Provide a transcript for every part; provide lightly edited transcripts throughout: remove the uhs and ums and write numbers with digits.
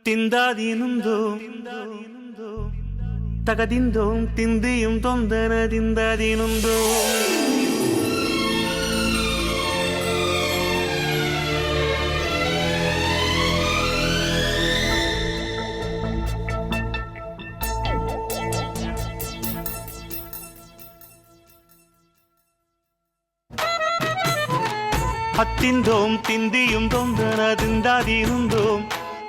ತಿಂದಾದೀನುಂದು ತಗದಿಂದು ತಿಂದಿಯುಂ ತೊಂದನದಿಂದಾದೀನುಂದು ಹತ್ತಿಂದೋಂ ತಿಂದಿಯುಂ ತೊಂದನದಿಂದಾದೀನುಂದೋಂ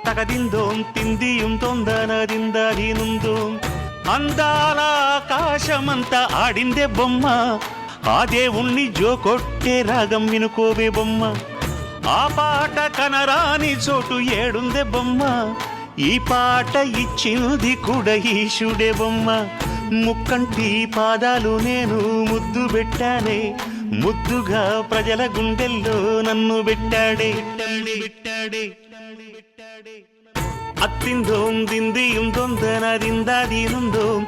తగదిందోం తిందియుం తొందనదిందదినుందోం అందాల ఆకాశమంతా ఆడిందే బొమ్మ ఆ దేవుణ్ణి జోకొట్టే రాగం వినుకోవే బొమ్మ ఆ పాట కనరాని చోటు ఏడుందే బొమ్మ ఈ పాట ఇచ్చింది కూడా ఈశుడే బొమ్మ ముక్కంటి పాదాలు నేను ముద్దు పెట్టానే ముద్దుగా ప్రజల గుండెల్లో నన్ను పెట్టాడే అత్తిందోం దిందియుం తొందనదిందాదీనుందోం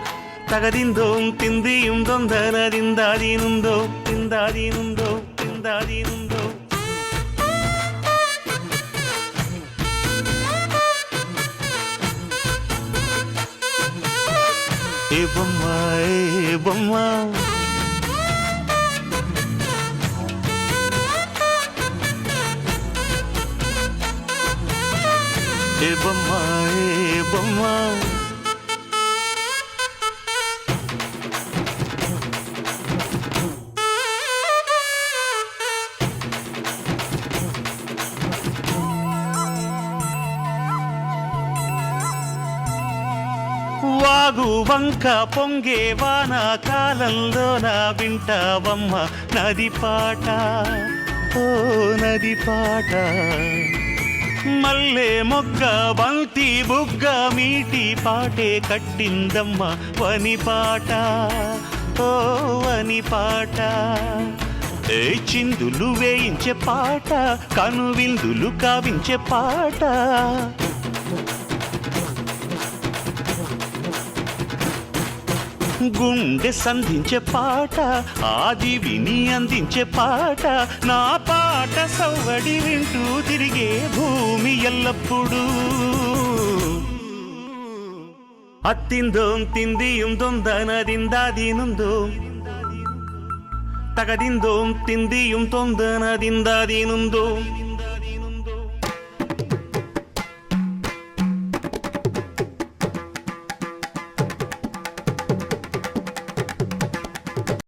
తగదిందోం తిందియుం తొందనదిందాదీనుందోం తిందాదీనుందోం తిందాదీనుందోం ఏ బొమ్మ ఏ బొమ్మ ఏ బొమ్మ ఏ బొమ్మ వాగు వంక పొంగే వానాకాలంలో నా వింటావమ్మ నది పాట ఓ నది పాట మల్లె మొగ్గ బంతి బుగ్గ మీటి పాటే కట్టిందమ్మ వని పాట ఓ వని పాట ఏ చిందులు వేయించే పాట కనువిందులు కావించే పాట గుండె సంధించే పాట ఆది విని అందించే పాట నా పాట సవ్వడి వింటూ తిరిగే భూమి ఎల్లప్పుడూ అత్తిందోం తిందియుం తొందనదిందాదీనుందోం తగదిందోం తిందియుం తొందనదిందాదీనుందోం